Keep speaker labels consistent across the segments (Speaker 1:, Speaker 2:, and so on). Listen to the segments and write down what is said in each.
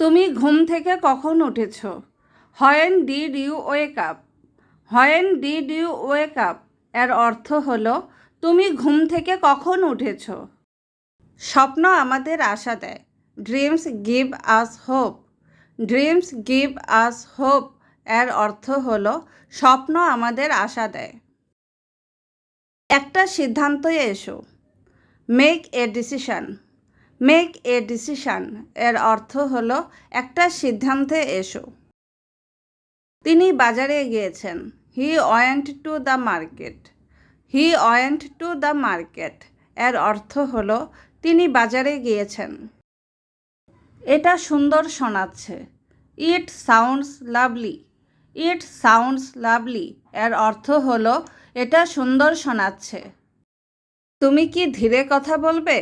Speaker 1: তুমি ঘুম থেকে কখন উঠেছ? When did you wake up? When did you wake up এর অর্থ হলো তুমি ঘুম থেকে কখন উঠেছ। স্বপ্ন আমাদের আশা দেয়। Dreams give us hope. Dreams give us hope এর অর্থ হলো স্বপ্ন আমাদের আশা দেয়। একটা সিদ্ধান্তে এসো। Make a decision. Make a decision এর অর্থ হলো একটা সিদ্ধান্তে এসো। তিনি বাজারে গিয়েছেন। He went to the market. He went to the market এর অর্থ হলো তিনি বাজারে গিয়েছেন। এটা সুন্দর শোনাচ্ছে। It sounds lovely. It sounds lovely এর অর্থ হলো এটা সুন্দর শোনাচ্ছে। তুমি কি ধীরে কথা বলবে?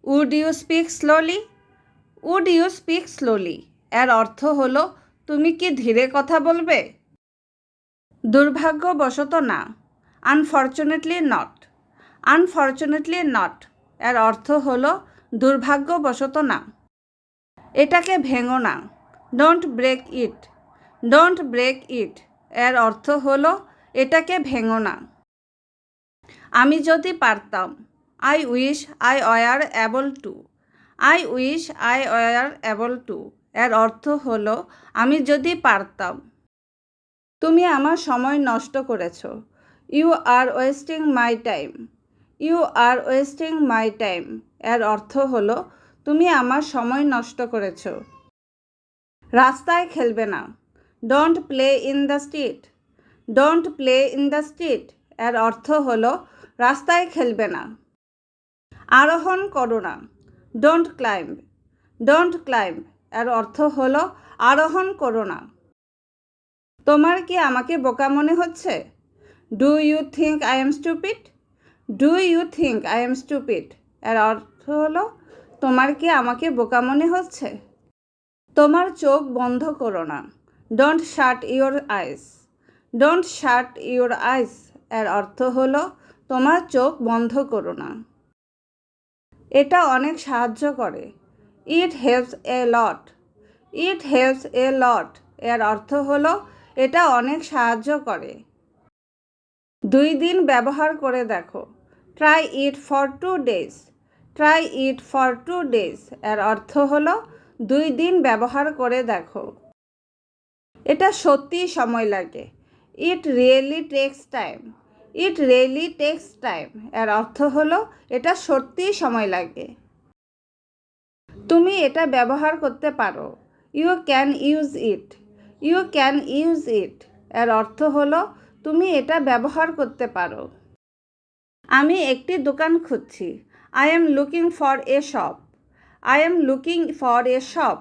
Speaker 1: Would you speak slowly? Would you speak slowly এর অর্থ হলো তুমি কি ধীরে কথা বলবে? দুর্ভাগ্যবশত না। Unfortunately not. আনফর্চুনেটলি নট এর অর্থ হলো দুর্ভাগ্যবশত না। এটাকে ভেঙো না। Don't break it. Don't break it এর অর্থ হলো এটাকে ভেঙো না। আমি যদি পারতাম। I wish I were able to. I wish I were able to এর অর্থ হলো আমি যদি পারতাম। তুমি আমার সময় নষ্ট করেছ। You are wasting my time. You are wasting my time এর অর্থ হলো তুমি আমার সময় নষ্ট করেছ। রাস্তায় খেলবে না। Don't play in the street. Don't play in the street এর অর্থ হলো রাস্তায় খেলবে না। আরোহণ করো না। Don't climb. ডোন্ট ক্লাইম্ব এর অর্থ হলো আরোহণ করো না। তোমার কি আমাকে বোকা মনে হচ্ছে? Do you think I am stupid? Do you think I am stupid এর অর্থ হলো তোমার কি আমাকে বোকা মনে হচ্ছে? তোমার চোখ বন্ধ করো না। Don't shut your eyes. Don't shut your eyes এর অর্থ হলো তোমার চোখ বন্ধ করো না। এটা অনেক সাহায্য করে। It helps a lot. It helps a লট এর অর্থ হলো এটা অনেক সাহায্য করে। 2 দিন ব্যবহার করে দেখো। Try it for 2 days. Try it for 2 days এর অর্থ হলো 2 দিন ব্যবহার করে দেখো। এটা সত্যিই সময় লাগে। It really takes time. It really takes time এর অর্থ হলো এটা সত্যিই সময় লাগে। তুমি এটা ব্যবহার করতে পারো। You can use it. You can use it এর অর্থ হলো তুমি এটা ব্যবহার করতে পারো। আমি একটি দোকান খুঁজছি। I am looking for a shop. I am looking for a shop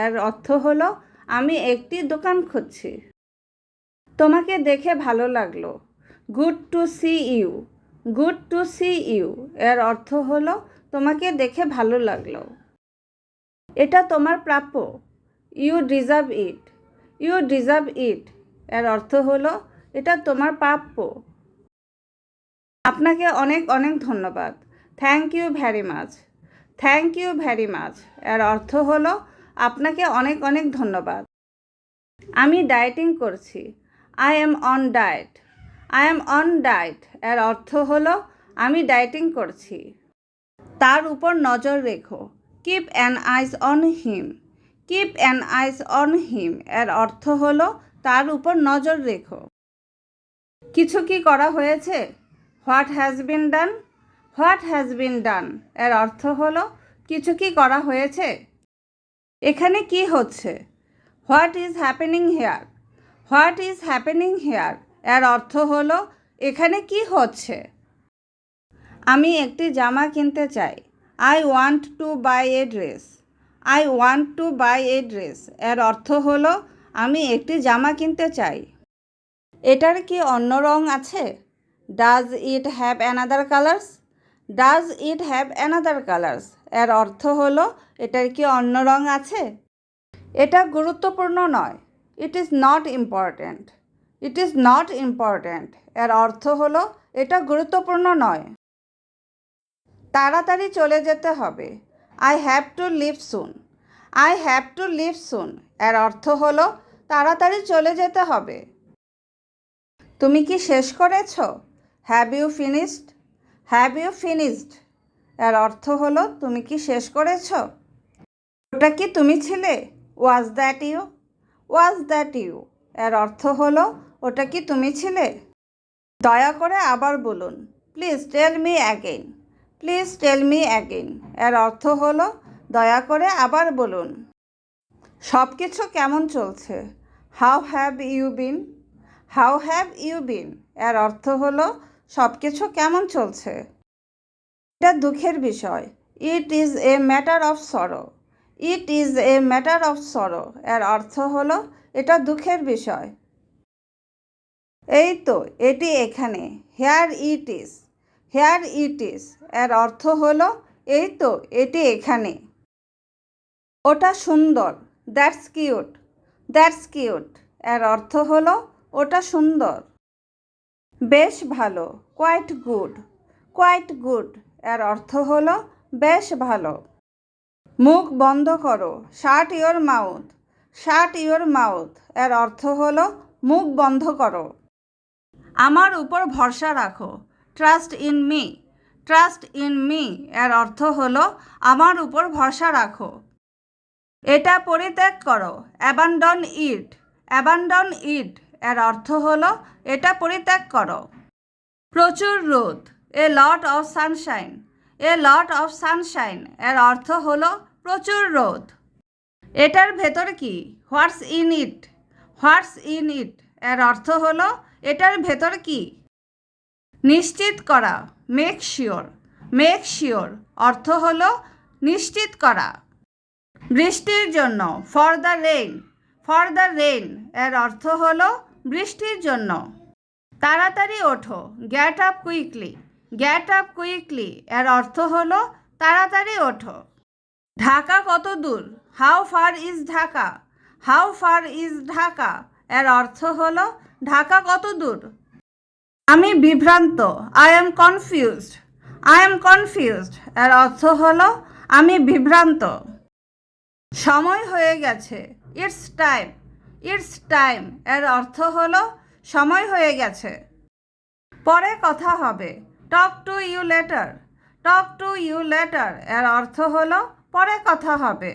Speaker 1: এর অর্থ হলো আমি একটি দোকান খুঁজছি। তোমাকে দেখে ভালো লাগলো। Good to see you. Good to see you এর অর্থ হলো তোমাকে দেখে ভালো লাগলো। এটা তোমার প্রাপ্য। You deserve it. You deserve it এর অর্থ হলো এটা তোমার প্রাপ্য। আপনাকে অনেক অনেক ধন্যবাদ। Thank you very much. Thank you very much এর অর্থ হলো আপনাকে অনেক অনেক ধন্যবাদ। আমি ডায়েটিং করছি। I am on diet. I am on diet এর অর্থ হলো আমি ডায়েটিং করছি। তার উপর নজর রেখো। Keep an ice on him. Keep an ice on him এর অর্থ হলো তার উপর নজর রেখো। কিছু কি করা হয়েছে? What has been done. What has been done এর অর্থ হলো কিছু কি করা হয়েছে। এখানে কি হচ্ছে? What is happening here. What is happening here এর অর্থ হলো এখানে কি হচ্ছে। আমি একটি জামা কিনতে চাই। I want to buy a dress. I want to buy a dress এর অর্থ হলো আমি একটি জামা কিনতে চাই। এটার কি অন্য রং আছে? Does it have another colours. Does it have another colours এর অর্থ হলো এটার কি অন্য রং আছে। এটা গুরুত্বপূর্ণ নয়। It is not important. It is not important এর অর্থ হলো এটা গুরুত্বপূর্ণ নয়। তাড়াতাড়ি চলে যেতে হবে। I have to leave soon. I have to leave soon এর অর্থ হলো তাড়াতাড়ি চলে যেতে হবে। তুমি কি শেষ করেছ? Have you finished? Have you finished এর অর্থ হলো তুমি কি শেষ করেছ? ওটা কি তুমি ছিলে? Was that you? Was that you এর অর্থ হলো ওটা কি তুমি ছিলে? দয়া করে আবার বলুন। Please tell me again. Please tell me again এর অর্থ হলো দয়া করে আবার বলুন। সব কিছু কেমন চলছে? How have you been? How have you been এর অর্থ হলো সব কিছু কেমন চলছে? এটা দুঃখের বিষয়। It is a matter of sorrow. It is a matter of sorrow এর অর্থ হলো এটা দুঃখের বিষয়। এই তো, এটি এখানে। Here it is. Here it is এর অর্থ হলো এই তো, এটি এখানে। ওটা সুন্দর। That's cute. দ্যাটস কিউট এর অর্থ হলো ওটা সুন্দর। বেশ ভালো। Quite good. কোয়াইট গুড এর অর্থ হলো বেশ ভালো। মুখ বন্ধ করো। Shut your mouth. Shut your mouth এর অর্থ হলো মুখ বন্ধ করো। আমার উপর ভরসা রাখো। Trust in me. Trust in me এর অর্থ হলো আমার উপর ভরসা রাখো। এটা পরিত্যাগ করো। অ্যাবান্ডন ইট। অ্যাবান্ডন ইট এর অর্থ হলো এটা পরিত্যাগ করো। প্রচুর রোদ। A lot of sunshine. A lot of sunshine এর অর্থ হলো প্রচুর রোদ। এটার ভেতর কি? হোয়াটস in it. What's in it এর অর্থ হলো এটার ভেতর কি? নিশ্চিত করা। Make sure. মেক শিওর অর্থ হলো নিশ্চিত করা। বৃষ্টির জন্য। For the rain. For the rain এর অর্থ হলো বৃষ্টির জন্য। তাড়াতাড়ি ওঠো। Get up quickly. Get up quickly এর অর্থ হলো তাড়াতাড়ি ওঠো। ঢাকা কত দূর? How far is Dhaka? How far is Dhaka এর অর্থ হলো ঢাকা কত দূর? আমি বিভ্রান্ত। I am confused. I am confused এর অর্থ হলো আমি বিভ্রান্ত। সময় হয়ে গেছে। It's time. ইটস টাইম এর অর্থ হলো সময় হয়ে গেছে। পরে কথা হবে। Talk to you later. Talk to you later এর অর্থ হলো পরে কথা হবে।